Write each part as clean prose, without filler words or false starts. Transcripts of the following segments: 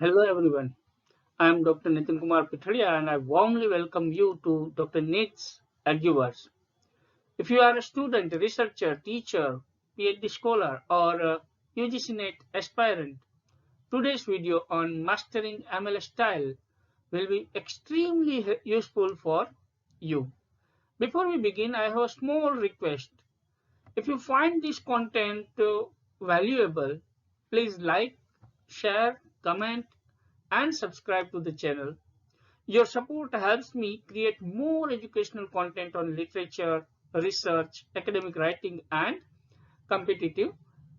Hello everyone. I am Dr. Nitin Kumar Pithadia and I warmly welcome you to Dr. NET's Arguverse. If you are a student, researcher, teacher, PhD scholar or a UGC NET aspirant, today's video on mastering MLA style will be extremely useful for you. Before we begin, I have a small request. If you find this content valuable, please like, share, comment and subscribe to the channel. Your support helps me create more educational content on literature, research, academic writing, and competitive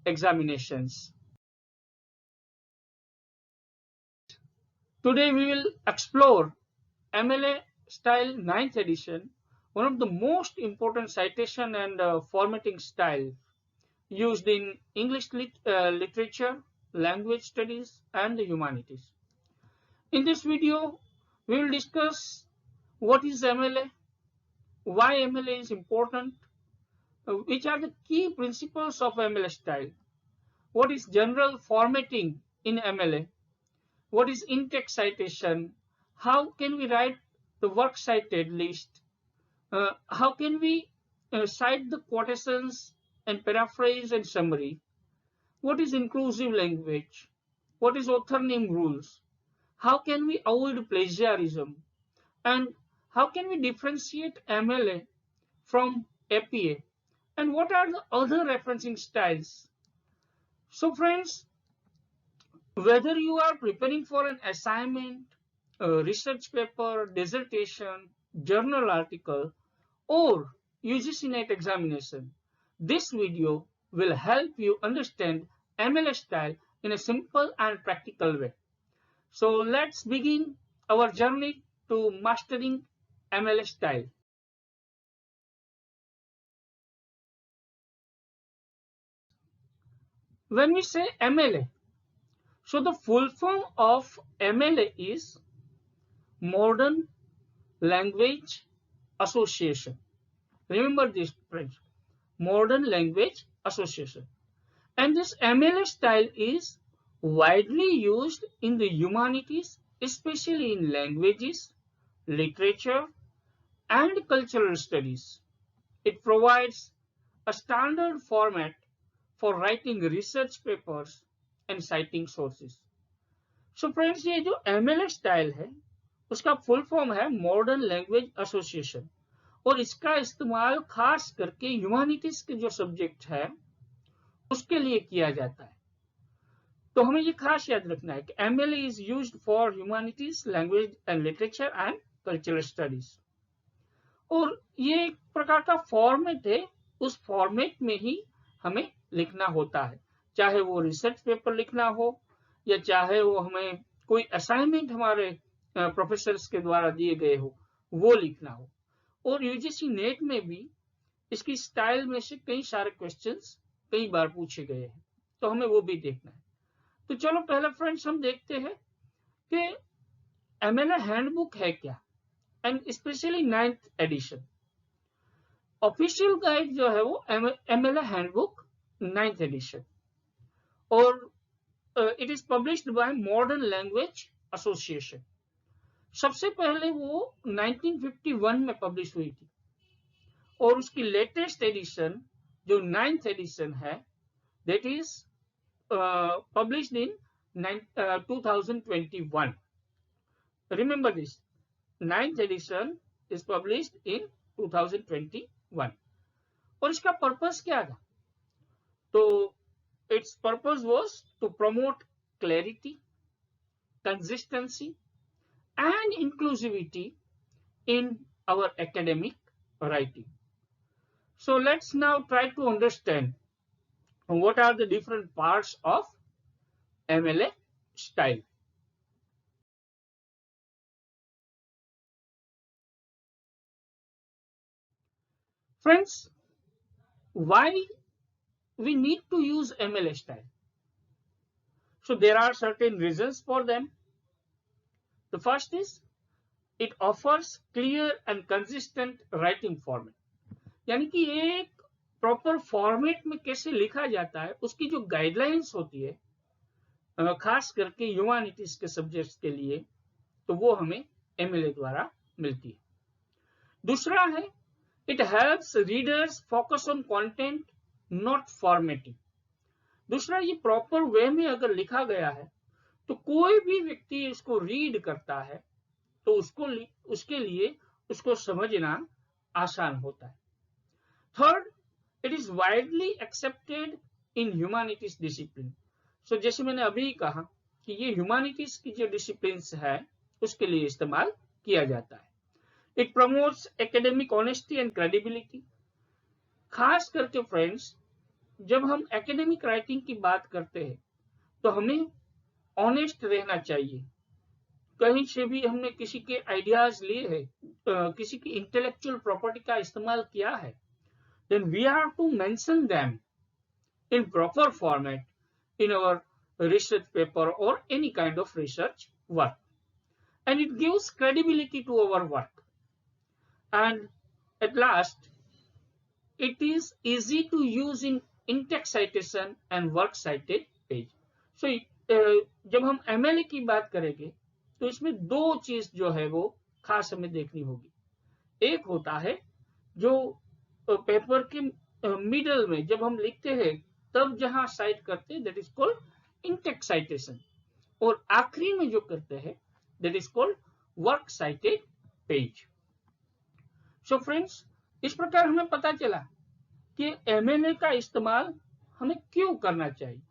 examinations. Today we will explore MLA Style 9th edition, one of the most important citation and formatting style used in English literature, language studies, and the humanities. In this video, we will discuss what is MLA, why MLA is important, which are the key principles of MLA style, what is general formatting in MLA, what is in-text citation, how can we write the works cited list, how can we cite the quotations and paraphrase and summary, what is inclusive language, what is author name rules, how can we avoid plagiarism, and how can we differentiate MLA from APA, and what are the other referencing styles. So friends, whether you are preparing for an assignment, a research paper, dissertation, journal article, or UGC NET examination, this video will help you understand MLA style in a simple and practical way. So let's begin our journey to mastering MLA style. When we say MLA, so the full form of MLA is Modern Language Association. Remember this, friends. Modern Language Association. And this MLA style is widely used in the humanities, especially in languages, literature, and cultural studies. It provides a standard format for writing research papers and citing sources. So friends, ये जो MLA style है उसका full form है modern Language association, और इसका इस्तेमाल खास करके ह्यूमैनिटीज के जो सब्जेक्ट है उसके लिए किया जाता है. तो हमें ये खास याद रखना है कि MLA is used for humanities, language and literature and cultural studies. और ये एक प्रकार का फॉर्मेट है, उस फॉर्मेट में ही हमें लिखना होता है, चाहे वो रिसर्च पेपर लिखना हो या चाहे वो हमें कोई असाइनमेंट हमारे प्रोफेसर्स के द्वारा दिए गए हो वो लिखना हो. और यूजीसी नेट में भी इसकी स्टाइल में से कई सारे क्वेश्चंस कई बार पूछे गए हैं, तो हमें वो भी देखना है. तो चलो पहले फ्रेंड्स हम देखते हैं कि एमएलए हैंडबुक है क्या, and specially 9th edition. Official guide जो है वो एमएलए हैंडबुक 9th एडिशन, और it is published by Modern Language Association. सबसे पहले वो 1951 में पब्लिश हुई थी, और उसकी लेटेस्ट एडिशन जो 9th एडिशन है that is published in 2021. Remember this, 9th edition is published in 2021. और इसका पर्पस क्या था? तो its purpose was to promote clarity, consistency and inclusivity in our academic writing. So let's now try to understand what are the different parts of MLA style. Friends, why we need to use MLA style? So there are certain reasons for them. The first is it offers clear and consistent writing format. यानी कि एक proper format में कैसे लिखा जाता है उसकी जो गाइडलाइंस होती है खास करके ह्यूमैनिटीज के सब्जेक्ट्स के लिए, तो वो हमें MLA द्वारा मिलती है। दूसरा है, it helps readers focus on content not formatting. दूसरा, ये प्रॉपर वे में अगर लिखा गया है तो कोई भी व्यक्ति इसको रीड करता है तो उसके लिए उसको समझना आसान होता है। Third, it is widely accepted in humanities discipline. So जैसे मैंने अभी कहा कि ये ह्यूमैनिटीज की जो डिसिप्लिन है उसके लिए इस्तेमाल किया जाता है। It promotes academic honesty and credibility. खास करके फ्रेंड्स, जब हम एकेडमिक राइटिंग की बात करते हैं तो हमें ऑनेस्ट रहना चाहिए। कहीं से भी हमने किसी के आइडियाज लिए हैं, किसी की इंटेलेक्चुअल प्रॉपर्टी का इस्तेमाल किया है, then we have to mention them in proper format in our research paper or any kind of research work, and it gives credibility to our work. And at last, it is easy to use in in-text citation and work cited page. So जब हम MLA की बात करेंगे तो इसमें दो चीज जो है वो खास हमें देखनी होगी। एक होता है जो पेपर के मिडल में जब हम लिखते हैं तब जहां साइट करते हैं, that is called in text citation, और आखिरी में जो करते हैं that is called work cited page. So friends, इस प्रकार हमें पता चला कि MLA का इस्तेमाल हमें क्यों करना चाहिए।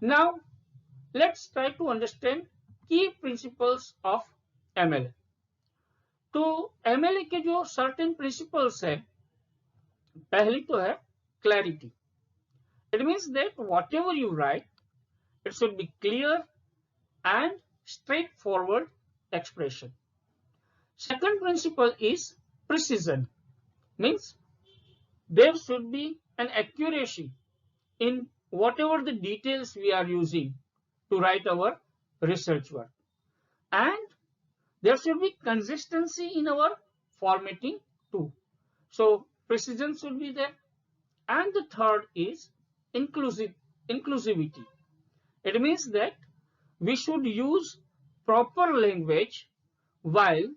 Now let's try to understand key principles of MLA। तो MLA के जो सर्टेन प्रिंसिपल्स है, पहली तो है clarity. It means that whatever you write it should be clear and straightforward expression. Second principle is precision, means there should be an accuracy in whatever the details we are using to write our research work, and there should be consistency in our formatting too. So precision should be there. And the third is inclusivity. It means that we should use proper language while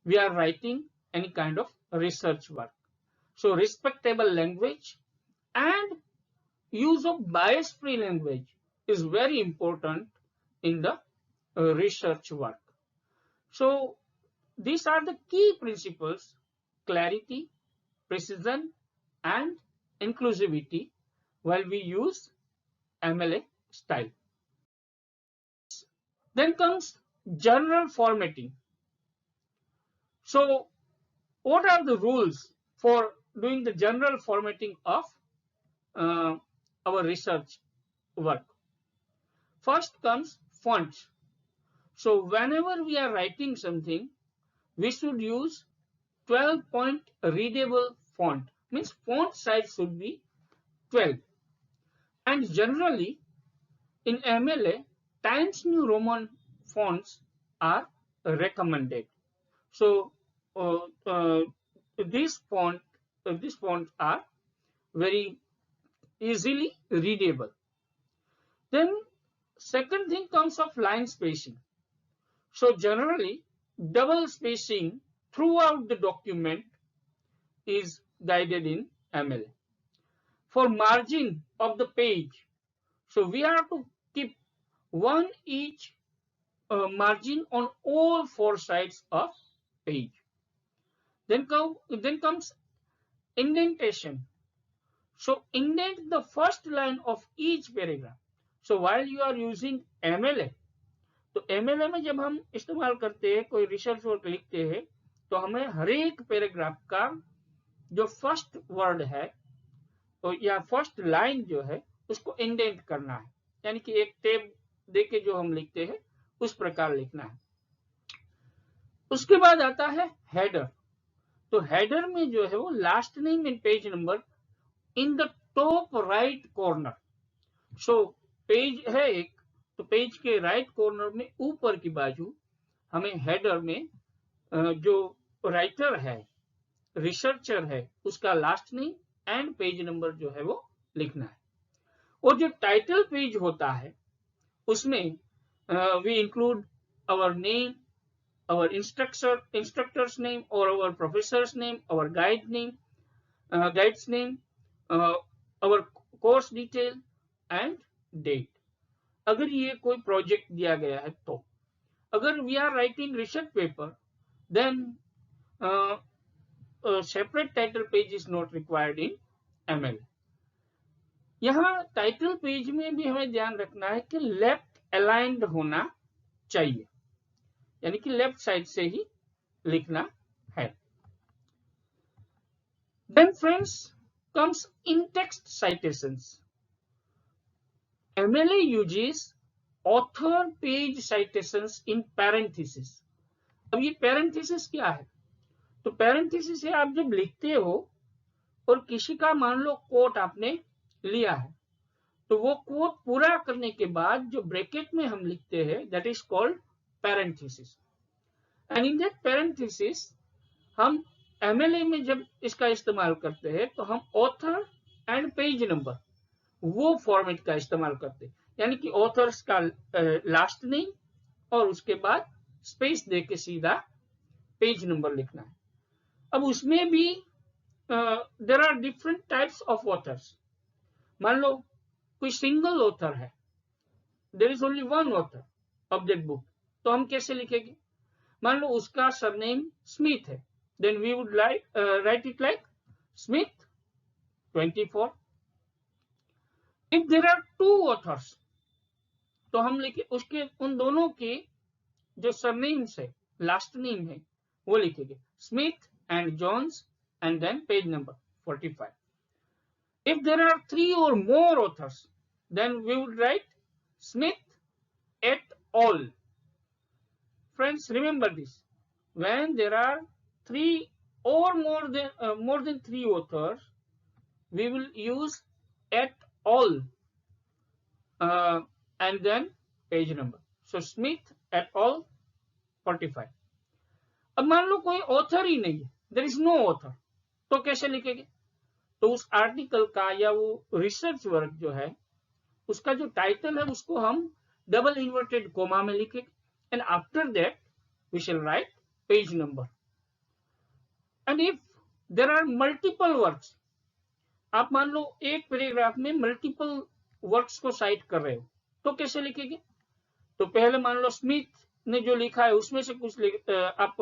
we are writing any kind of research work. So respectable language and use of bias-free language is very important in the research work. So these are the key principles: clarity, precision, and inclusivity while we use MLA style. Then comes general formatting. So what are the rules for doing the general formatting of our research work? First comes fonts. So whenever we are writing something, we should use 12-point readable font, means font size should be 12. And generally in MLA, Times New Roman fonts are recommended. So these fonts are very easily readable. Then second thing comes of line spacing. So generally double spacing throughout the document is guided in MLA. For margin of the page, so we have to keep one each margin on all four sides of page. Then comes indentation. So indent the first line of each paragraph. So while you are using MLA, तो MLA में जब हम इस्तेमाल करते हैं, कोई research work लिखते हैं, तो हमें हर एक पैराग्राफ का जो फर्स्ट वर्ड है तो या फर्स्ट लाइन जो है उसको इंडेंट करना है, यानी कि एक टेब देके जो हम लिखते हैं उस प्रकार लिखना है। उसके बाद आता है हेडर। तो हेडर में जो है वो last name and page number in the top right corner. So page है एक, तो पेज के राइट कॉर्नर में ऊपर की बाजू हमें हेडर में जो राइटर है, रिसर्चर है, उसका last name and page number जो है वो लिखना है। और जो टाइटल पेज होता है उसमें we include our name, our instructor's name, or our professor's name, our guide's name, uh, our course detail and date. अगर ये कोई प्रोजेक्ट दिया गया है तो अगर we are writing research paper, then a separate title page is not required in ML. यहाँ title page में भी हमें ध्यान रखना है कि लेफ्ट अलाइंड होना चाहिए, यानी कि लेफ्ट साइड से ही लिखना है. Then friends comes in-text citations. MLA uses author page citations in parenthesis. अब ये parenthesis क्या है? तो parenthesis है आप जब लिखते हो और किसी का मान लो कोट आपने लिया है, तो वो कोट पूरा करने के बाद जो ब्रैकेट में हम लिखते हैं that is called parenthesis. And in that parenthesis हम MLA में जब इसका इस्तेमाल करते हैं तो हम ऑथर एंड पेज नंबर वो फॉर्मेट का इस्तेमाल करते हैं, यानी कि ऑथर्स का लास्ट नेम और उसके बाद स्पेस दे के सीधा पेज नंबर लिखना है. अब उसमें भी there are different types of authors. मान लो कोई सिंगल ऑथर है, there is only one author of that book, तो हम कैसे लिखेंगे? मान लो उसका सरनेम स्मिथ है, then we would write it like Smith 24. If there are two authors, तो हम लिखे उसके उन दोनों के जो सरनेम्स है लास्ट नेम है वो लिखेंगे Smith and Jones and then page number 45. If there are three or more authors, then we would write Smith et al. Friends, remember this. When there are three or more than three authors, we will use et al. And then page number. So Smith et al. 45. अब मान लो कोई author he नहीं है, there is no author, तो कैसे लिखेंगे? तो उस आर्टिकल का या वो रिसर्च वर्क जो है उसका जो टाइटल है उसको हम डबल इन्वर्टेड कोमा में लिखेंगे and after that we shall write page number. And if there are multiple works, आप मान लो एक पैराग्राफ में मल्टीपल वर्क्स को साइट कर रहे हो, तो कैसे लिखेंगे? तो पहले मान लो स्मिथ ने जो लिखा है उसमें से कुछ आप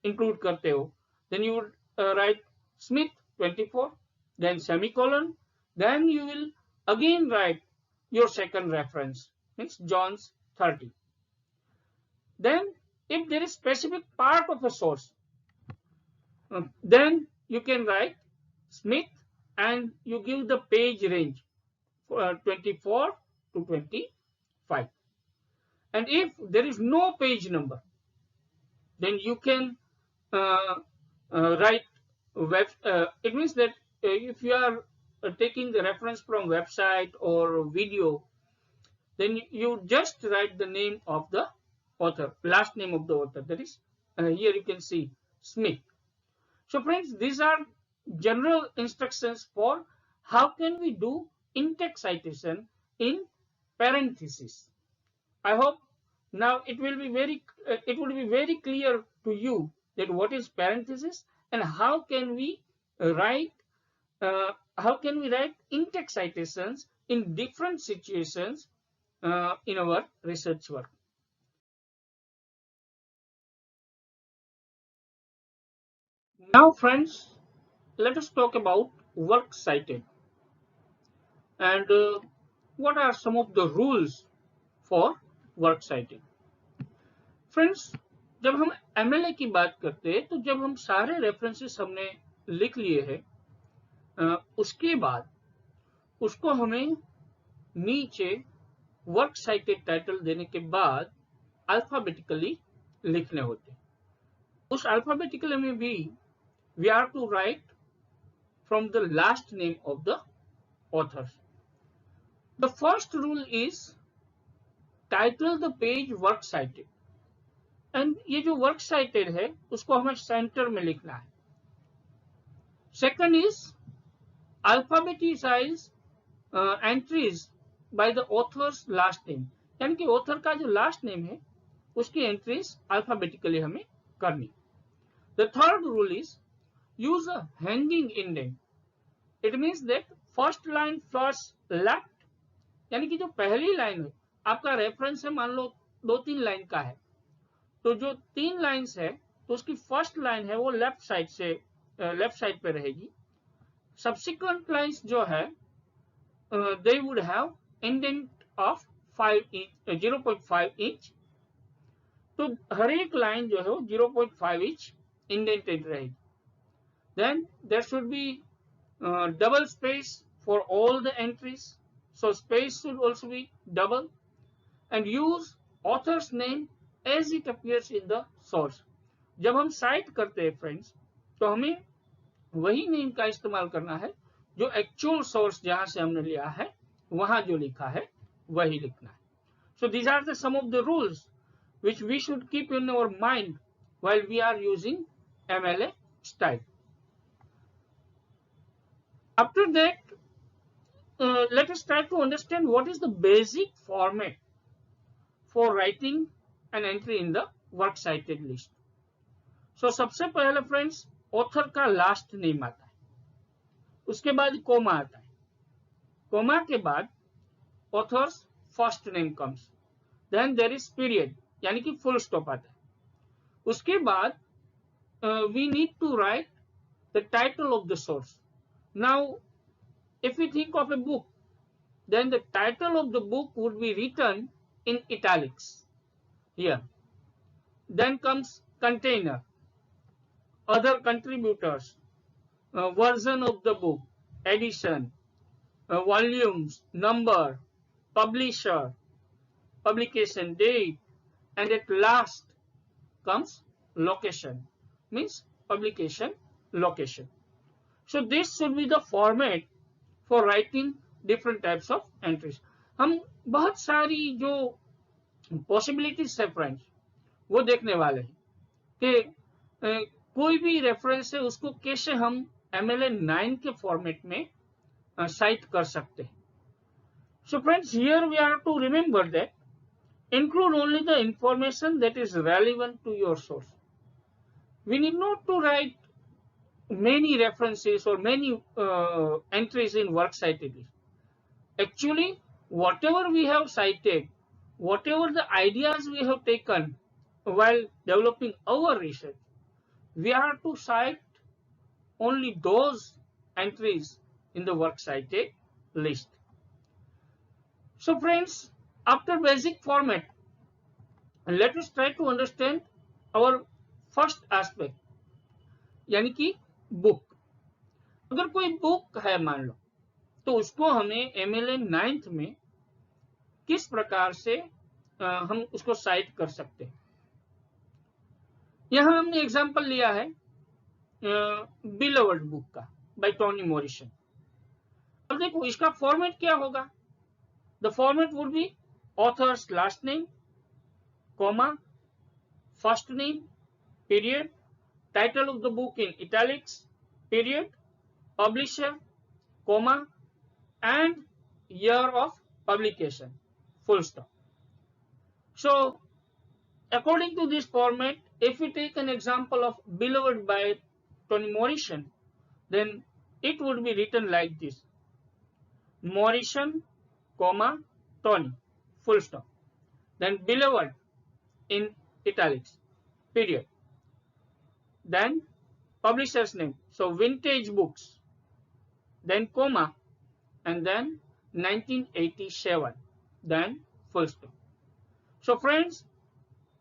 इंक्लूड करते हो, then you would write Smith 24, then semicolon, then you will again write your second reference, means John's 30. Then if there is specific part of a source, then you can write Smith and you give the page range 24 to 25. And if there is no page number, then you can write it means that if you are taking the reference from website or video, then you just write the name of the author, last name of the author, that is here you can see Smith. So friends, these are general instructions for how can we do in-text citation in parentheses. I hope now it will be very clear to you that what is parenthesis and how can we write in-text citations in different situations in our research work. Now friends, let us talk about work cited and what are some of the rules for work cited. Friends, जब हम MLA की बात करते हैं तो जब हम सारे रेफरेंसेस हमने लिख लिए हैं उसके बाद उसको हमें नीचे वर्क साइटेड टाइटल देने के बाद अल्फाबेटिकली लिखने होते हैं. उस अल्फाबेटिकली में भी we are to write from the last name of the authors. The first rule is title the page work cited and ये जो वर्क साइटेड है उसको हमें सेंटर में लिखना है. Second is alphabetize entries by the author's last name, यानी कि ऑथर का जो लास्ट नेम है उसकी एंट्रीज अल्फाबेटिकली हमें करनी। The third rule is use a hanging indent. It means that first line first left, यानी कि जो पहली लाइन है आपका रेफरेंस है, मान लो 2-3 लाइन का है, तो जो 3 लाइन्स है तो उसकी फर्स्ट लाइन है वो लेफ्ट साइड पे रहेगी। सब्सिक्वेंट लाइन्स जो है they would have indent of 0.5 inch, तो हर एक लाइन जो है वो 0.5 इंच इंडेंटेड रहेगी। Then there should be double space for all the entries, so space should also be double, and use author's name as it appears in the source। जब हम site करते हैं फ्रेंड्स तो हमें वही नेम का इस्तेमाल करना है जो एक्चुअल सोर्स जहां से हमने लिया है वहां जो लिखा है वही लिखना है। So these are the some of the rules which we should keep in our mind while we are using MLA style. After that, let us try to understand what is the basic format for writing an entry in the works cited list. So सबसे पहले friends author का last name आता है, उसके बाद coma आता है, comma के बाद authors first name comes, then there is period यानी कि फुल स्टॉप आता है, उसके बाद we need to write the title of the source. Now if we think of a book, then the title of the book would be written in italics here. Then comes container, other contributors, version of the book, edition, volumes, number, publisher, publication date, and at last comes location, means publication location. So this should be the format for writing different types of entries. हम बहुत सारी जो possibilities है friends वो देखने वाले हैं कि कोई भी रेफरेंस है उसको कैसे हम MLA 9 के फॉर्मेट में साइट कर सकते हैं। So friends, here we are to remember that include only the information that is relevant to your source. We need not to write many references or many entries in works cited list. Actually, whatever we have cited, whatever the ideas we have taken while developing our research, we are to cite only those entries in the works cited list. So friends, after basic format, let us try to understand our first aspect, यानी कि book. अगर कोई book है मान लो, तो उसको हमें MLA 9th में किस प्रकार से हम उसको साइट कर सकते हैं। यहां हमने एग्जांपल लिया है बिलवर्ड बुक का बाय टोनी मॉरिसन। अब देखो इसका फॉर्मेट क्या होगा। The format would be authors last name, comma, first name, period, title of the book in italics, period, publisher, comma, and year of publication, full stop. So according to this format, if we take an example of Beloved by Toni Morrison, then it would be written like this: Morrison, comma, Toni, full stop, then Beloved in italics, period, then publisher's name, so Vintage Books, then comma, and then 1987, then full stop. So friends,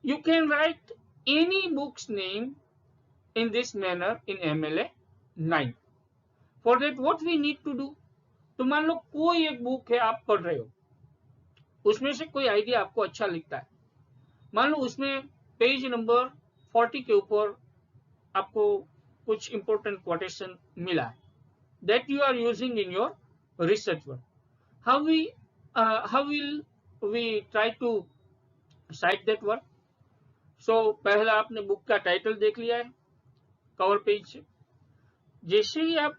you can write any book's name in this manner in MLA 9. For that what we need to do, तो मान लो कोई एक book है आप पढ़ रहे हो, उसमें से कोई आइडिया आपको अच्छा लिखता है, मान लो उसमें पेज नंबर 40 के ऊपर आपको कुछ इंपॉर्टेंट क्वोटेशन मिला है, that you are using in your research work. How will we try to cite that work? So पहला आपने बुक का टाइटल देख लिया है कवर पेज से, जैसे ही आप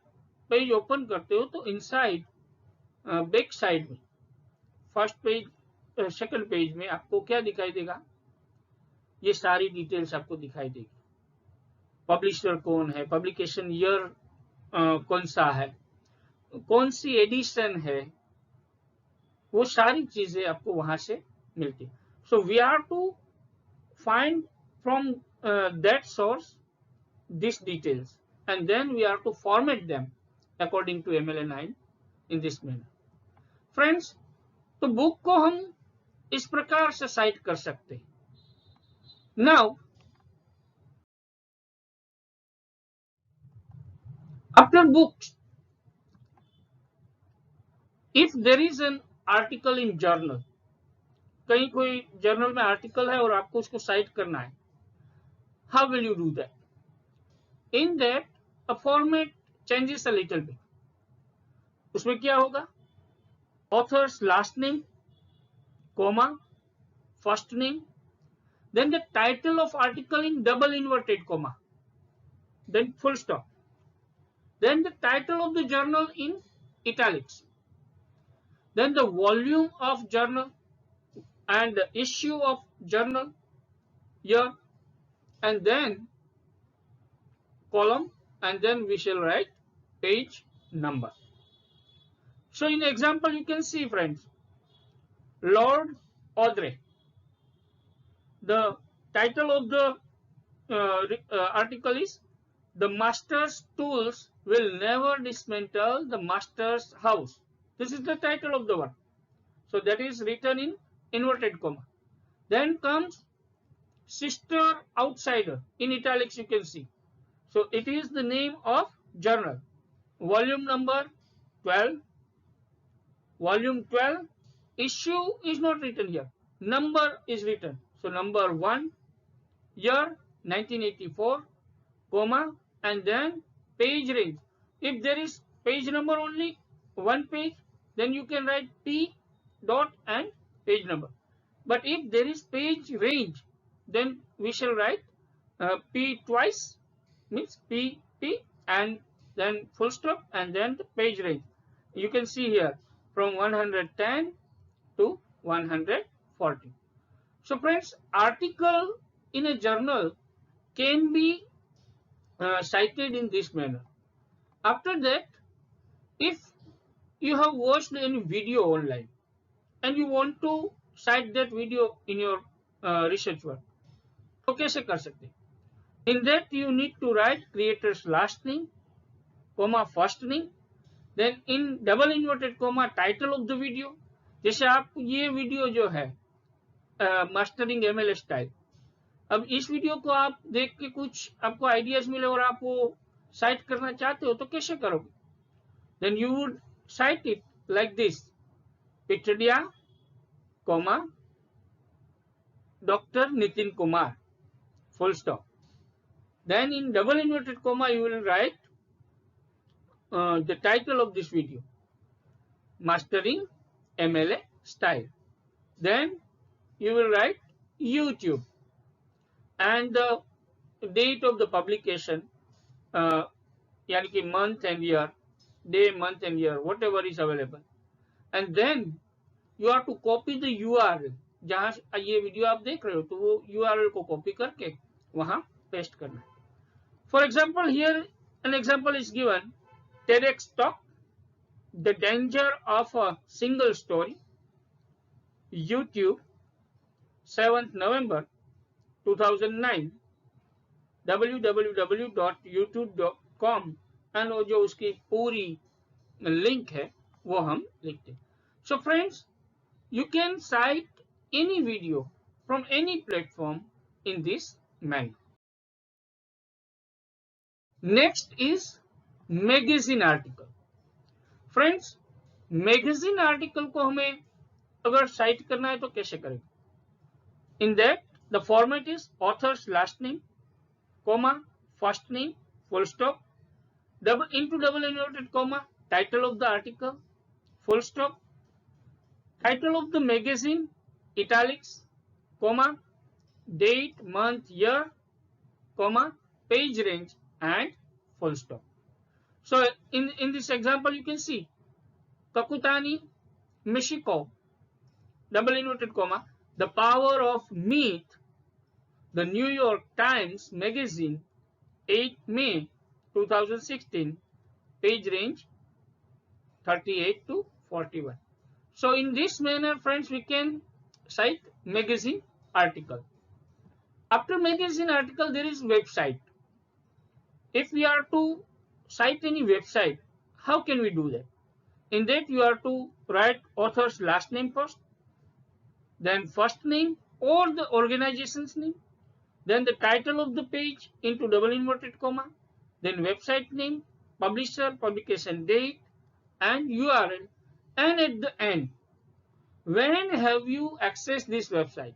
पेज ओपन करते हो तो इनसाइड बैक साइड में फर्स्ट पेज सेकंड पेज में आपको क्या दिखाई देगा, ये सारी डिटेल्स आपको दिखाई देगी। पब्लिशर कौन है, पब्लिकेशन ईयर कौन सा है, कौन सी एडिशन है, वो सारी चीजें आपको वहां से मिलती है। So we are to find from that source this details and then we are to format them according to MLA 9 in this manner. Friends, तो बुक को हम इस प्रकार से साइट कर सकते हैं। Now after books, if there is an article in journal, कहीं कोई जर्नल में आर्टिकल है और आपको उसको साइट करना है, how will you do that? In that a format changes a little bit. उसमें क्या होगा, authors last name, comma, first name, then the title of article in double inverted comma, then full stop, then the title of the journal in italics, then the volume of journal and the issue of journal, year, and then column, and then we shall write page number. So in example you can see, friends, Lord Audrey, the title of the article is "The Master's Tools Will Never Dismantle the Master's House." This is the title of the one. So that is written in inverted comma. Then comes Sister Outsider. In italics you can see. So it is the name of journal. Volume number 12. Volume 12. Issue is not written here. Number is written. So number 1. Year 1984. Comma, and then page range. If there is page number only one page, then you can write P dot and page number. But if there is page range, then we shall write P twice, means P and then full stop and then the page range. You can see here from 110 to 140. So friends, article in a journal can be cited in this manner. After that, if you have watched any video online and you want to cite that video in your research work, तो कैसे कर सकते हैं? In that you need to write creator's last name, comma first name, then in double inverted comma title of the video. जैसे आप ये video जो है मास्टरिंग MLA स्टाइल, अब इस वीडियो को आप देख के कुछ आपको आइडियाज मिले और आप वो साइट करना चाहते हो तो कैसे करोगे? Then you would cite it like this, पिटडिया, comma, doctor Nitin Kumar, full stop. Then in double inverted comma you will write the title of this video, Mastering MLA Style. Then you will write YouTube and the date of the publication, यानी कि month and year, day, month and year, whatever is available. And then you have to copy the URL. जहाँ ये video आप देख रहे हो तो वो URL को कॉपी करके वहाँ पेस्ट करना है. For example, here an example is given, TEDx talk, The Danger of a Single Story, YouTube, 7th November 2009, www.youtube.com, and वो जो उसकी पूरी लिंक है वो हम लिखते हैं. So friends, you can cite any video from any platform in this manner. Next is magazine article. Friends, magazine article को हमें अगर साइट करना है तो कैसे करेंगे? In that the format is author's last name, comma, first name, full stop, double inverted comma, title of the article, full stop, title of the magazine, italics, comma, date, month, year, comma, page range, and full stop. So in this example you can see Kakutani, Michiko, double inverted comma, the power of meat, the New York Times magazine, 8 May 2016, page range 38 to 41. So in this manner, friends, we can cite magazine article. After magazine article, there is website. If we are to cite any website, how can we do that? In that, you are to write author's last name first, then first name or the organization's name, then the title of the page into double inverted comma, then website name, publisher, publication date, and URL, and at the end, when have you accessed this website?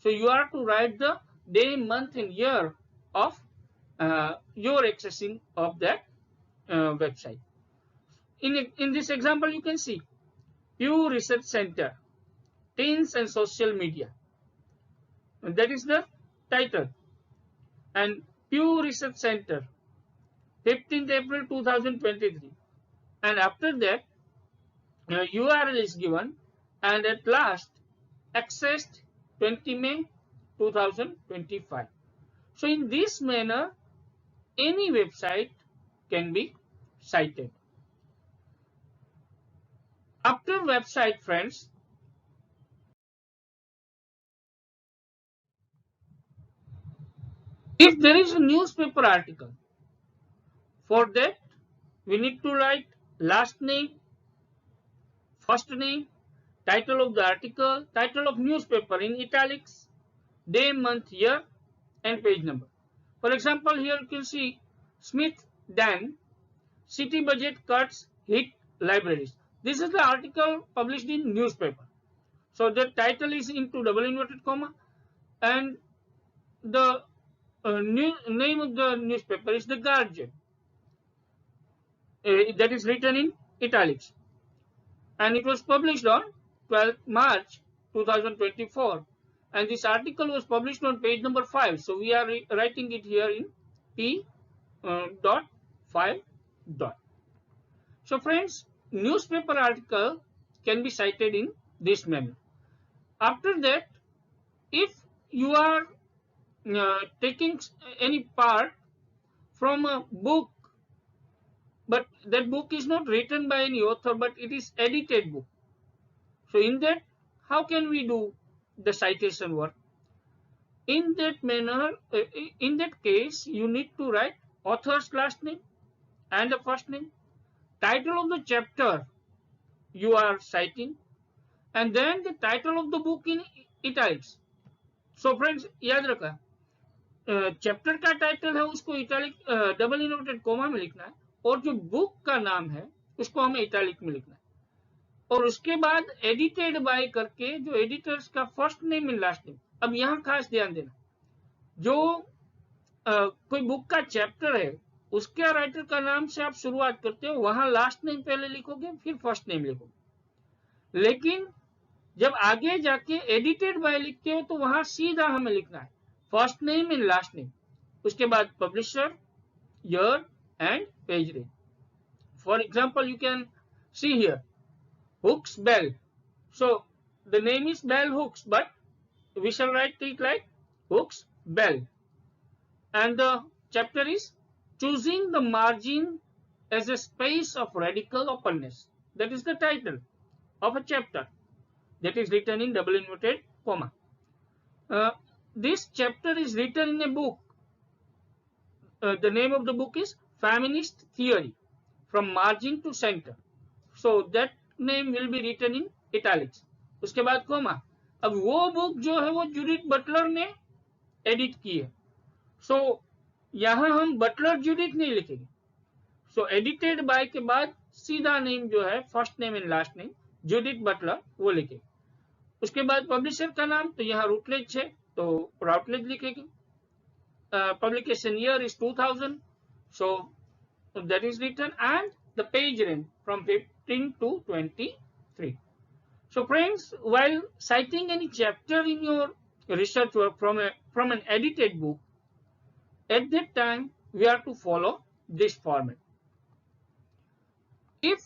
So you are to write the day, month, and year of your accessing of that website. In this example, you can see Pew Research Center, Teens and Social Media. And that is the title. And Pew Research Center, 15th April 2023. And after that, URL is given, and at last, accessed 20 May 2025. So in this manner, any website can be cited. After website, friends, if there is a newspaper article, for that we need to write last name, first name, title of the article, title of newspaper in italics, day, month, year, and page number. For example, here you can see Smith Dan, city budget cuts hit libraries. This is the article published in newspaper. So the title is into double inverted comma, and the name of the newspaper is The Guardian. That is written in italics. And it was published on 12th March 2024. And this article was published on page number 5. So we are writing it here in P.5. So friends, newspaper article can be cited in this manner. After that, if you are taking any part from a book, but that book is not written by any author, but it is edited book. So in that, how can we do the citation work? In that manner, in that case, you need to write author's last name and the first name, title of the chapter you are citing, and then the title of the book in italics. So friends, याद रखा, chapter का title है उसको italic double inverted coma में लिखना है, और जो बुक का नाम है उसको हमें इटैलिक में लिखना है, और उसके बाद एडिटेड बाय करके जो एडिटर्स का first name and last name. अब यहाँ खास ध्यान देना, जो कोई बुक का चैप्टर है उसके राइटर का नाम से आप शुरुआत करते हो, वहां लास्ट नेम पहले लिखोगे, फिर फर्स्ट नेम लिखोगे. लेकिन जब आगे जाके एडिटेड बाय लिखते हो तो वहां सीधा हमें लिखना है first name and last name, उसके बाद publisher, year and page range. For example, you can see here Hooks Bell. So the name is Bell Hooks, but we shall write it like Hooks Bell. And the chapter is Choosing the Margin as a Space of Radical Openness. That is the title of a chapter that is written in double inverted comma. This chapter is written in a book. The name of the book is Feminist Theory, From Margin to Center. So that name will be written in italics. उसके बाद coma. अब वो book जो है वो Judith Butler ने edit की है, सो यहाँ हम बटलर जूडिथ नहीं लिखेंगे. सो एडिटेड बाय के बाद सीधा नेम जो है first name and last name Judith Butler वो लिखेंगे. उसके बाद पब्लिशर का नाम, तो यहाँ रूटलेज है तो राउटलेज लिखेंगे. Publication year is 2000, so that is written, and the page range from 15 to 23. So friends, while citing any chapter in your research work from an edited book, at that time we are to follow this format. If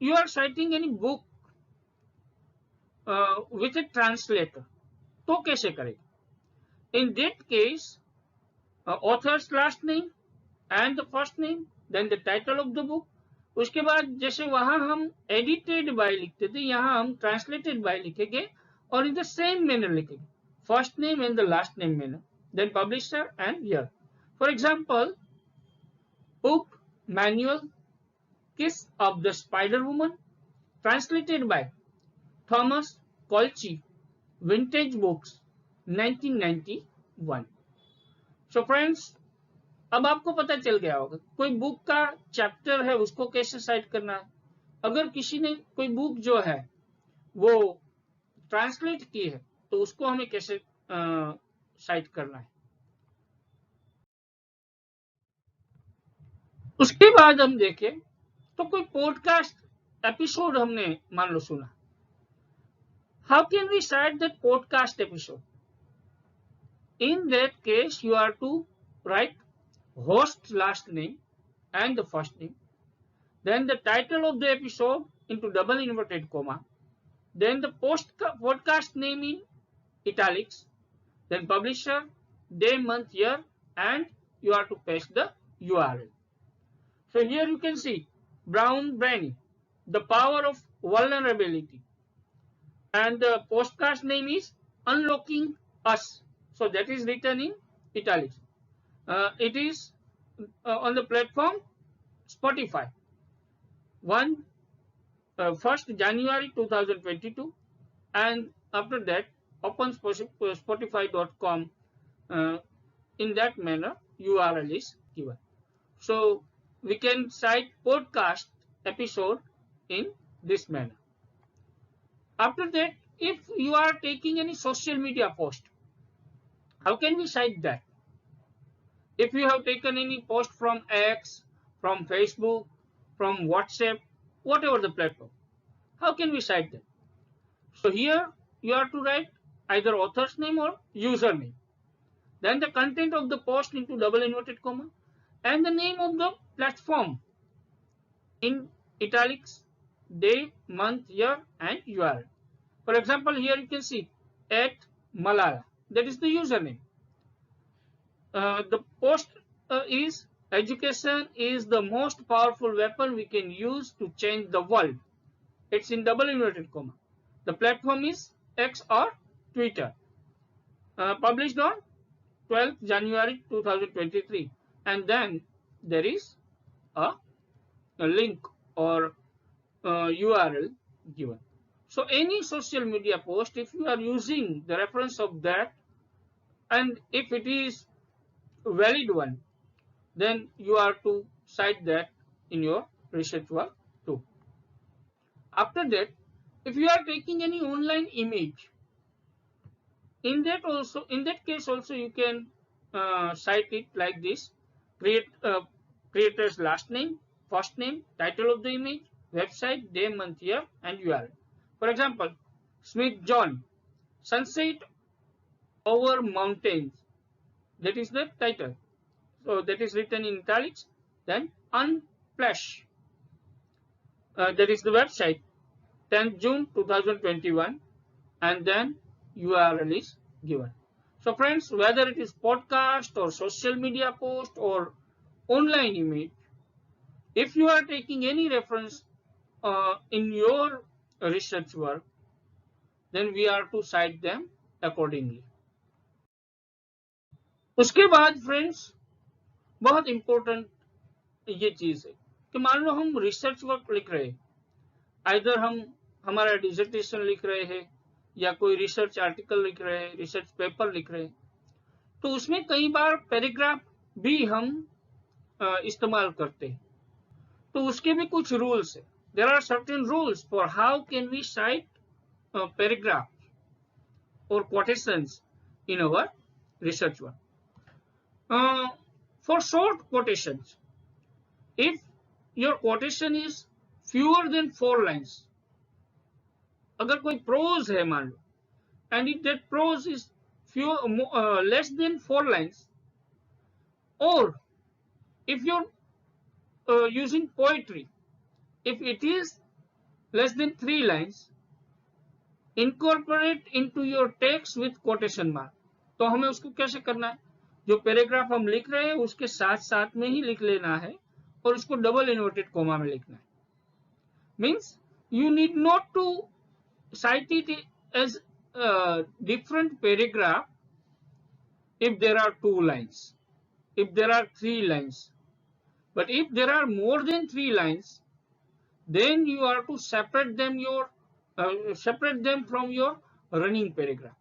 you are citing any book with a translator, तो कैसे करें? In that case, author's last name and the first name, then the title of the book. उसके बाद जैसे वहां हम edited by लिखते थे, यहाँ हम translated by लिखेंगे और in the same manner लिखेंगे, first name and the last name manner, then publisher and year. For example, book manual Kiss of the Spider Woman, translated by Thomas Colchi, Vintage Books, 1991. So friends, अब आपको पता चल गया होगा कोई book का chapter है उसको कैसे साइट करना है. अगर किसी ने कोई बुक जो है वो ट्रांसलेट की है तो उसको हमें कैसे साइट करना है. उसके बाद हम देखें तो कोई पॉडकास्ट एपिसोड हमने मान लो सुना. How can we cite that podcast episode? In that case, you are to write host last name and the first name, then the title of the episode into double inverted comma, then the podcast name in italics, then publisher, day, month, year, and you are to paste the URL. So here you can see Brown Brainy, the power of vulnerability, and the podcast name is Unlocking Us. So that is written in italics. It is on the platform Spotify. 1st January 2022, and after that open spotify.com. In that manner URL is given. So we can cite podcast episode in this manner. After that, if you are taking any social media post, how can we cite that? If you have taken any post from X, from Facebook, from WhatsApp, whatever the platform, how can we cite that? So here you have to write either author's name or username, then the content of the post into double inverted comma, and the name of the platform in italics, day, month, year, and URL. For example, here you can see at Malala, that is the username. The post is education is the most powerful weapon we can use to change the world. It's in double inverted comma. The platform is X or Twitter. Published on 12th January 2023, and then there is a link or URL given. So any social media post, if you are using the reference of that, and if it is a valid one, then you are to cite that in your research work too. After that, if you are taking any online image, in that case also you can cite it like this: creator's last name, first name, title of the image, website, day, month, year, and URL. For example, Smith John, sunset over mountains, that is the title. So that is written in italics. Then Unplash, that is the website, 10th June 2021, and then URL is given. So friends, whether it is podcast or social media post or online image, if you are taking any reference in your research work, then we are to cite them accordingly. उसके बाद friends बहुत important ये चीज है कि मान लो हम research work लिख रहे हैं, आइदर हम हमारा डिसर्टेशन लिख रहे हैं या कोई रिसर्च आर्टिकल लिख रहे हैं, रिसर्च पेपर लिख रहे हैं, तो उसमें कई बार पैराग्राफ भी हम इस्तेमाल करते हैं. तो उसके भी कुछ रूल्स है. There are certain rules for how can we cite paragraph or quotations in our research work. For short quotations, if your quotation is fewer than 4 lines, अगर कोई prose है मान लो, and if that prose is less than 4 lines, or if you're using poetry, if it is less than 3 lines, incorporate into your text with quotation mark. तो हमें उसको कैसे करना है, जो पैराग्राफ हम लिख रहे हैं उसके साथ साथ में ही लिख लेना है और उसको डबल इन्वर्टेड कोमा में लिखना है। Means you need not to cite it as a different paragraph if there are 2 lines, if there are 3 lines. But if there are more than 3 lines, then you are to separate them from your running paragraph.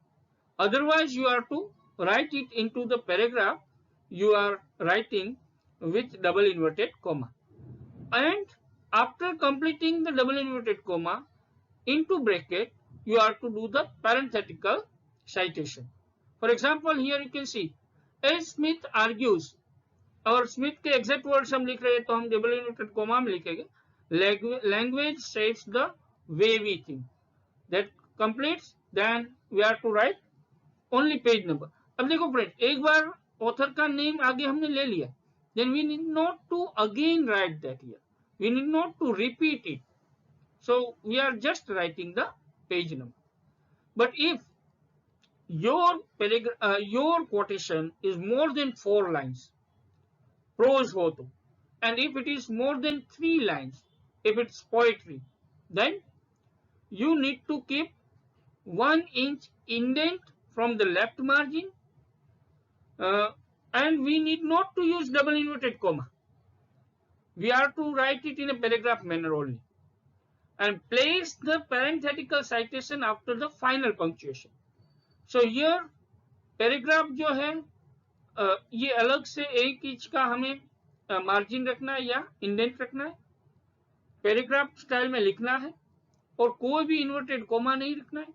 Otherwise, you are to write it into the paragraph you are writing with double inverted comma. And after completing the double inverted comma, into bracket, you are to do the parenthetical citation. For example, here you can see, as Smith argues, और Smith के exact words हम लिख रहे हैं तो हम double inverted comma में लिखेंगे, language saves the way we think that completes, then we are to write only page number. अब देखो फ्रेंड, एक बार ऑथर का नेम आगे हमने ले लिया, then we need not to again write that here, we need not to repeat it, so we are just writing the page number. But if your quotation is more than 4 lines, prose ho to, and if it is more than 3 lines, if it's poetry, then you need to keep 1 inch indent from the left margin, and we need not to use double inverted comma. We are to write it in a paragraph manner only, and place the parenthetical citation after the final punctuation. So here paragraph जो है ये अलग से 1 inch का हमें margin रखना है या इंडेंट रखना है, पैराग्राफ स्टाइल में लिखना है और कोई भी इन्वर्टेड कोमा नहीं रखना है।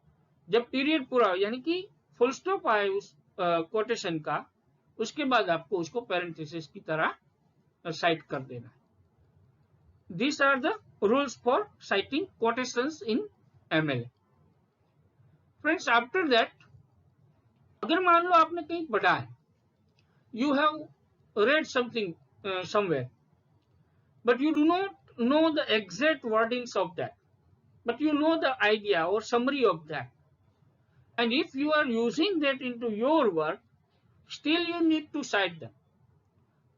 जब पीरियड पूरा यानी कि फुल स्टॉप आए उस कोटेशन का, उसके बाद आपको उसको पैरेंथेसिस की तरह साइट कर देना है। These are the rules for citing quotations in MLA. Friends, after that, अगर मान लो आपने कहीं पढ़ा है, you have read something somewhere, but you do not know the exact wordings of that, but you know the idea or summary of that, and if you are using that into your work, still you need to cite them.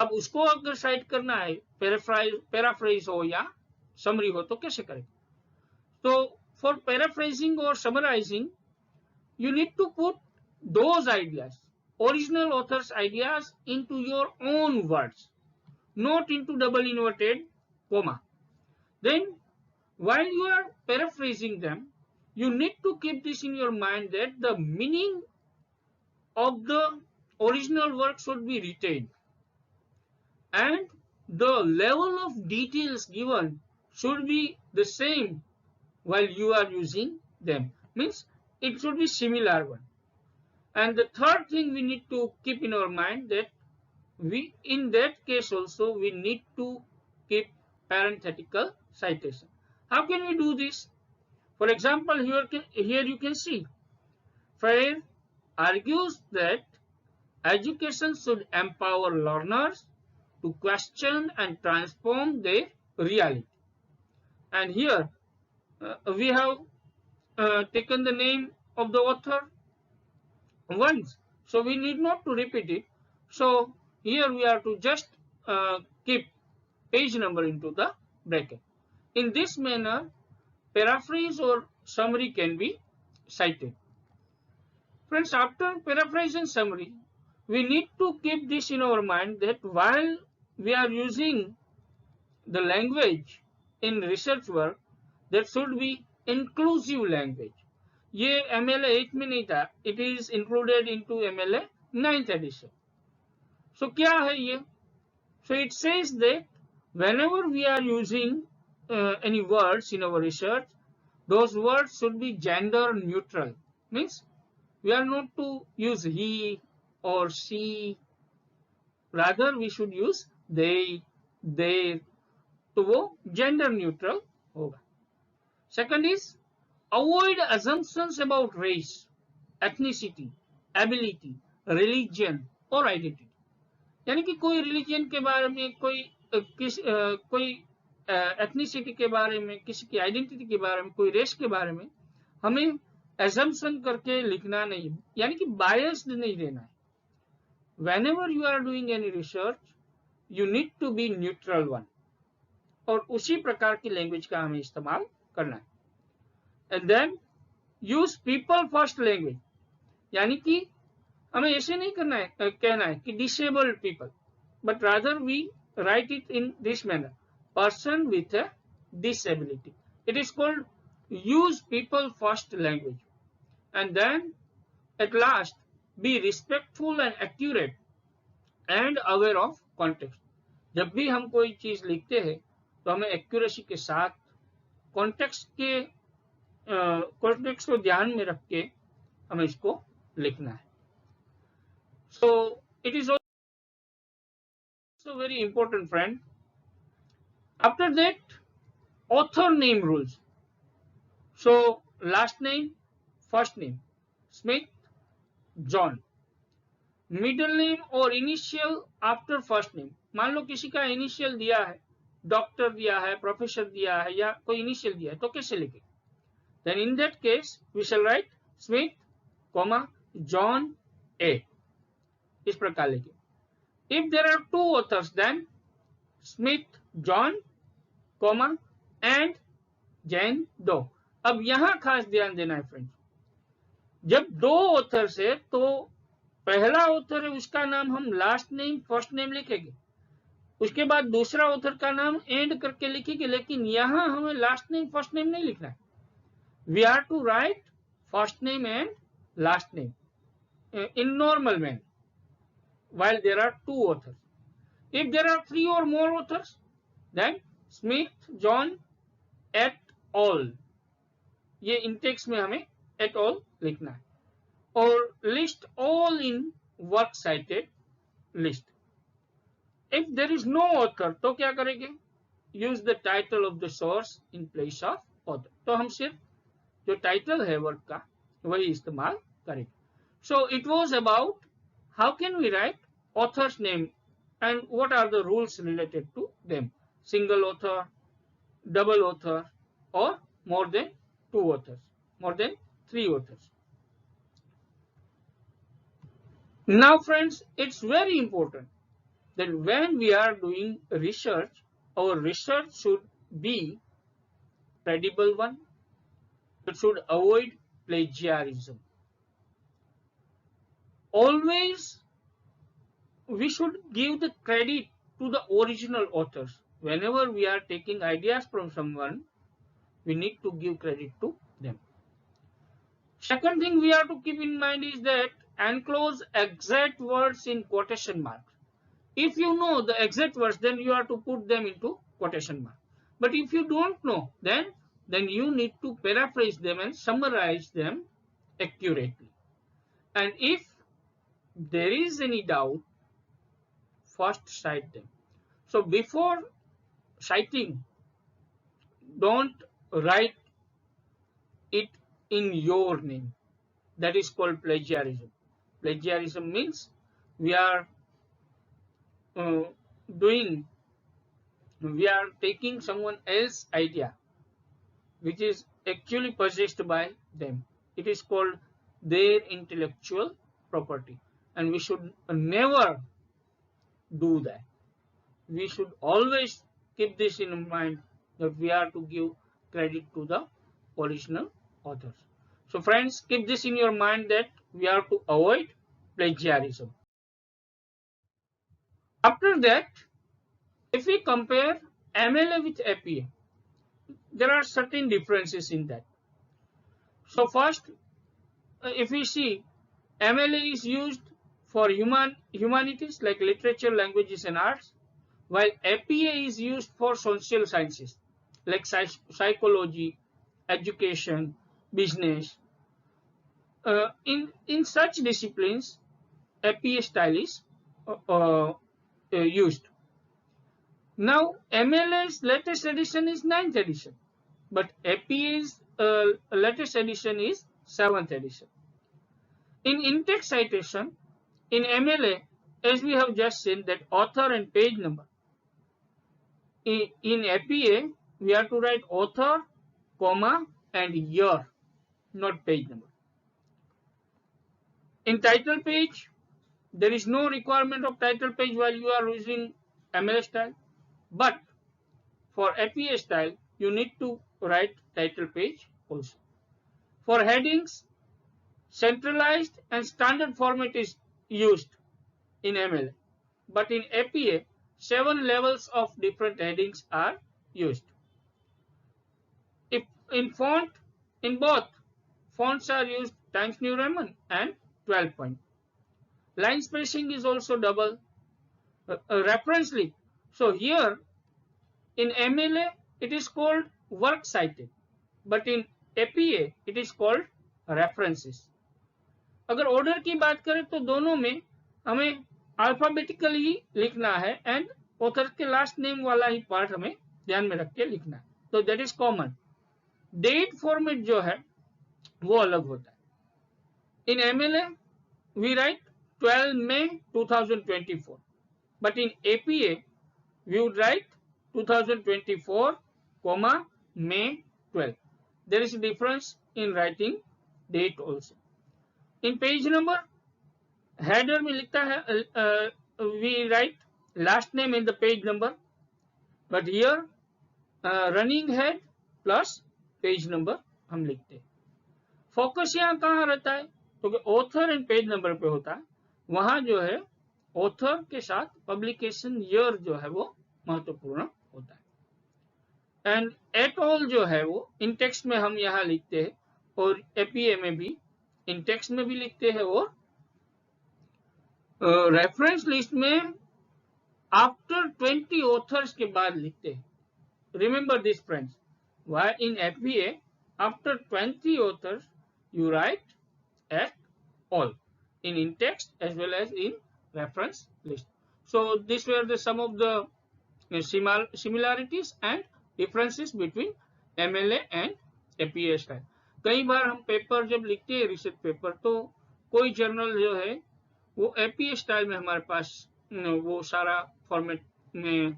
अब उसको अगर site करना है, paraphrase हो या summary हो, तो कैसे करें? तो फॉर पैराफ्रेजिंग और summarising you need to put those ideas, original authors ideas into your own words, not into double inverted comma. Then while you are paraphrasing them, you need to keep this in your mind that the meaning of the original work should be retained, and the level of details given should be the same while you are using them. Means it should be similar one. And the third thing we need to keep in our mind that in that case also we need to keep parenthetical citation. How can we do this? For example, here you can see, Freire argues that education should empower learners to question and transform their reality. And here we have taken the name of the author once, so we need not to repeat it. So here we are to just keep page number into the bracket. In this manner, paraphrase or summary can be cited. Friends, after paraphrase and summary, we need to keep this in our mind that while we are using the language in research work, that should be inclusive language. ये MLA 8 में नहीं था, it is included into MLA 9th edition. So क्या है ये? So it says that whenever we are using any words in our research, those words should be gender neutral. Means we are not to use he or she, rather we should use they, their, तो वो gender neutral होगा. Second is avoid assumptions about race, ethnicity, ability, religion और identity. यानी कि कोई religion के बारे में, कोई एथनिसिटी के बारे में, किसी की आइडेंटिटी के बारे में, कोई रेस के बारे में हमें assumption करके लिखना नहीं, यानी कि biased नहीं देना है. Whenever you are doing any research, you need to be neutral one. और उसी प्रकार की लैंग्वेज का हमें इस्तेमाल करना है. And then use people first language, यानी कि हमें ऐसे नहीं करना है, कहना है कि disabled people, but rather we write it in this manner, person with a disability. It is called use people first language. And then at last be respectful and accurate and aware of context. जब भी हम कोई चीज लिखते हैं तो हमें accuracy के साथ कॉन्टेक्स्ट को ध्यान में रख के हमें इसको लिखना है. So it is also very important, friend. After that, author name rules. So last name, first name, Smith, John. Middle name और initial after first name. मान लो किसी का इनिशियल दिया है, डॉक्टर दिया है, प्रोफेसर दिया है, या कोई इनिशियल दिया है, तो कैसे लिखे? Then in that case we shall write Smith, John A. इस प्रकार लिखे. If there are two authors, then Smith, John, and Jane Doe. अब यहाँ खास ध्यान देना है फ्रेंड्स, जब दो ऑथर्स है तो पहला ऑथर है उसका नाम हम लास्ट नेम फर्स्ट नेम लिखेंगे, उसके बाद दूसरा ऑथर का नाम एंड करके लिखेंगे, लेकिन यहाँ हमें लास्ट नेम फर्स्ट नेम नहीं लिखना है. We are to write first name and last name in normal manner while there are two authors. If there are three or more authors, then Smith, John, et al. ये Intex में हमें et al. लिखना है. और list all in work cited list. If there is no author, तो क्या करेंगे? Use the title of the source in place of author. तो हम सिर्फ जो टाइटल है वर्क का वही इस्तेमाल करेंगे. So it was about how can we write author's name and what are the rules related to them? Single author, double author, or more than two authors, more than three authors. Now friends, it's very important that when we are doing research, our research should be credible one. It should avoid plagiarism. Always we should give the credit to the original authors. Whenever we are taking ideas from someone, we need to give credit to them. Second thing we have to keep in mind is that enclose exact words in quotation marks. If you know the exact words, then you have to put them into quotation marks. But if you don't know, then you need to paraphrase them and summarize them accurately. And if there is any doubt, first cite them. So before citing, don't write it in your name. That is called plagiarism. Plagiarism means we are taking someone else's idea which is actually possessed by them. It is called their intellectual property, and we should never do that. We should always keep this in mind that we are to give credit to the original authors. So friends, keep this in your mind that we are to avoid plagiarism. After that, if we compare MLA with APA, there are certain differences in that. So first, if we see, MLA is used for humanities like literature, languages and arts, while APA is used for social sciences like psychology, education, business. In such disciplines, APA style is used. Now, MLA's latest edition is 9th edition, but APA's latest edition is 7th edition. In in-text citation, in MLA, as we have just seen, that author and page number. In APA, we have to write author, comma, and year, not page number. In title page, there is no requirement of title page while you are using MLA style, but for APA style, you need to write title page also. For headings, centralized and standard format is used in MLA, but in APA, 7 levels of different headings are used. If in font, in both, fonts are used Times New Roman and 12 point. Line spacing is also double. Reference link. So here in MLA it is called work cited, but in APA it is called references. अगर order की बात करें तो दोनों में हमें alphabetically लिखना है एंड ऑथर के लास्ट नेम वाला ही पार्ट हमें ध्यान में रख के लिखना है, तो that is common. Date format जो है वो अलग होता है. In MLA we write 12 May 2024, but in APA we would write 2024, May 12. There is a difference in writing date also. In page number, header में लिखता है we write last name in the page number, but here running head plus page number हम लिखते हैं. Focus यहाँ कहाँ रहता है, तो ऑथर एंड पेज नंबर पे होता है. वहां जो है ऑथर के साथ पब्लिकेशन ईयर जो है वो महत्वपूर्ण होता है. एंड एट ऑल जो है वो इन टेक्स्ट में हम यहाँ लिखते हैं, और एपीए में भी इन टेक्स्ट में भी लिखते हैं, और रेफरेंस लिस्ट में आफ्टर 20 ऑथर्स के बाद लिखते हैं. Remember this friends, why in APA after 20 authors you write at all in in-text as well as in reference list. So these were the some of the similarities and differences between MLA and APA style. कई बार हम paper जब लिखते हैं research paper, तो कोई journal जो है वो APA स्टाइल में हमारे पास वो सारा फॉर्मेट में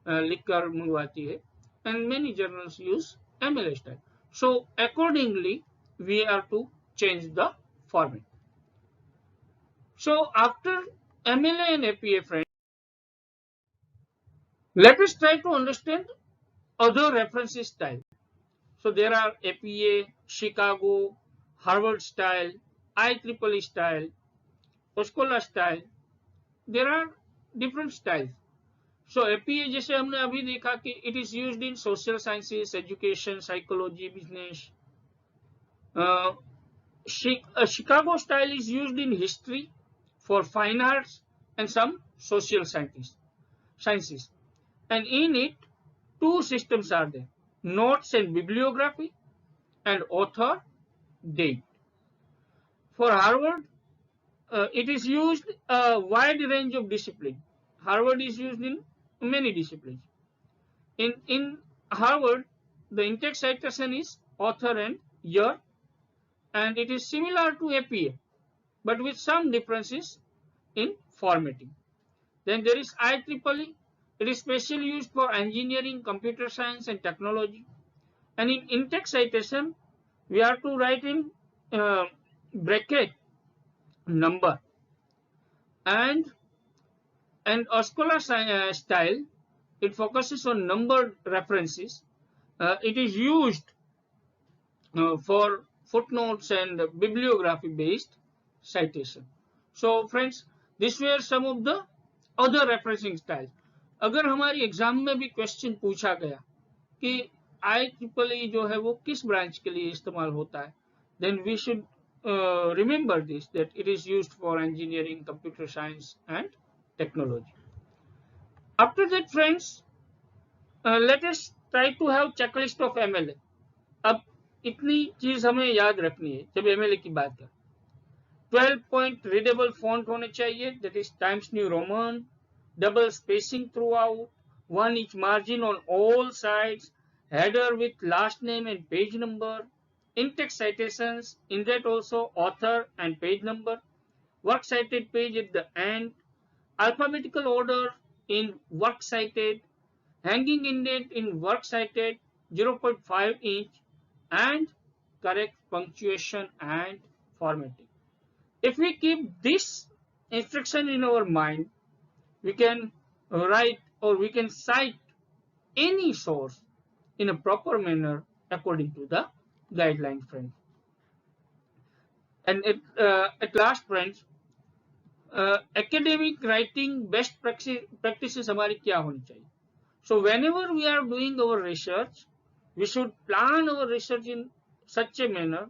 लिखकर मंगवाती है, and many journals use MLA style. So accordingly we are to change the format. So after MLA and APA, friends, let us try to understand other references style. So there are APA, Chicago, Harvard style, IEEE style, Oscola style. There are different styles. So APA जैसे हमने अभी देखा कि it is used in social sciences, education, psychology, business. Chicago style is used in history, for fine arts, and some social sciences. And in it, two systems are there: notes and bibliography, and author date. For Harvard, it is used a wide range of discipline. Harvard is used in many disciplines. In Harvard, the in-text citation is author and year, and it is similar to APA, but with some differences in formatting. Then there is IEEE. It is specially used for engineering, computer science, and technology. And in in-text citation, we are to write in bracket number. And Oscola style, it focuses on numbered references. It is used for footnotes and bibliography based citation. So friends, these were some of the other referencing styles. अगर हमारी exam में भी question पूछा गया कि IEEE जो है वो किस ब्रांच के लिए इस्तेमाल होता है, then we should remember this, that it is used for engineering, computer science, and technology. After that, friends, let us try to have checklist of MLA. अब इतनी चीज हमें याद रखनी है जब MLA की बात करें. 12 point readable font होने चाहिए, that is Times New Roman, double spacing throughout, one each margin on all sides, header with last name and page number, in-text citations, in that also author and page number, works cited page at the end, alphabetical order in works cited, hanging indent in works cited, 0.5 inch, and correct punctuation and formatting. If we keep this instruction in our mind, we can write or we can cite any source in a proper manner according to the guideline, friends. And at last, friends, academic writing best practices हमारी क्या होनी चाहिए? So whenever we are doing our research, we should plan our research in such a manner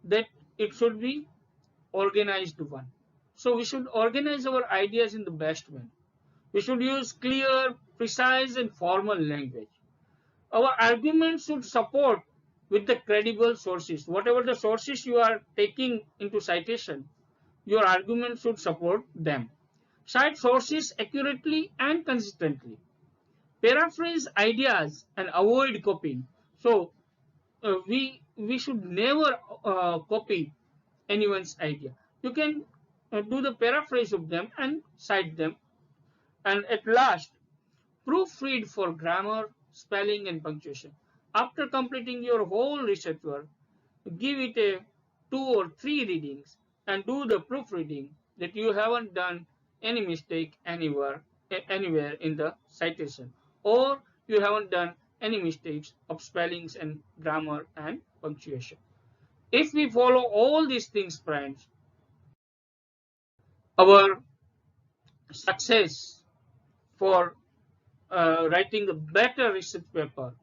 that it should be organized one. So we should organize our ideas in the best way. We should use clear, precise, and formal language. Our arguments should support with the credible sources. Whatever the sources you are taking into citation, your argument should support them. Cite sources accurately and consistently. Paraphrase ideas and avoid copying. So we should never copy anyone's idea. You can do the paraphrase of them and cite them. And at last, proofread for grammar, spelling, and punctuation. After completing your whole research work, give it a 2 or 3 readings and do the proofreading that you haven't done any mistake anywhere in the citation, or you haven't done any mistakes of spellings and grammar and punctuation. If we follow all these things, friends, our success for writing a better research paper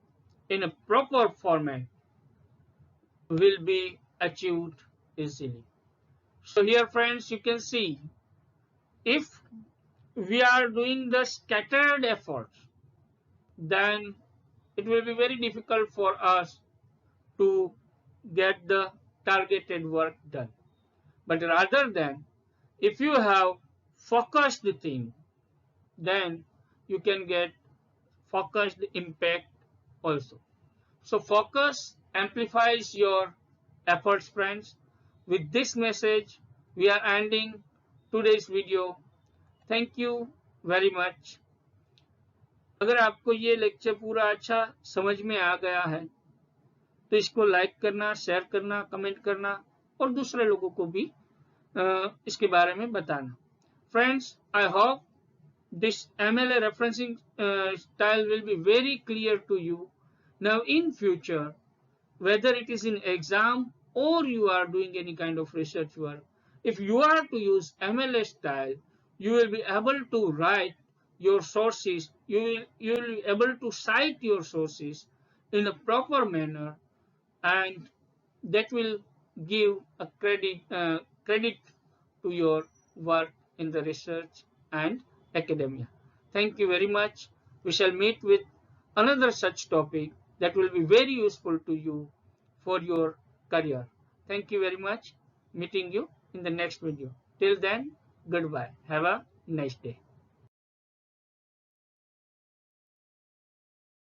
in a proper format will be achieved easily. So here, friends, you can see if we are doing the scattered efforts, then it will be very difficult for us to get the targeted work done. But rather than, if you have focused the thing, then you can get focused impact also. So focus amplifies your efforts, friends. With this message, we are ending today's video. Thank you very much. अगर आपको ये lecture पूरा अच्छा समझ में आ गया है तो इसको लाइक करना, शेयर करना, कमेंट करना और दूसरे लोगों को भी इसके बारे में बताना. Friends, I hope this MLA referencing style will be very clear to you. Now in future, whether it is in exam or you are doing any kind of research work, if you are to use MLA style, you will be able to write your sources, you will be able to cite your sources in a proper manner, and that will give a credit to your work in the research and academia. Thank you very much. We shall meet with another such topic that will be very useful to you for your career. Thank you very much. Meeting you in the next video. Till then, goodbye. Have a nice day.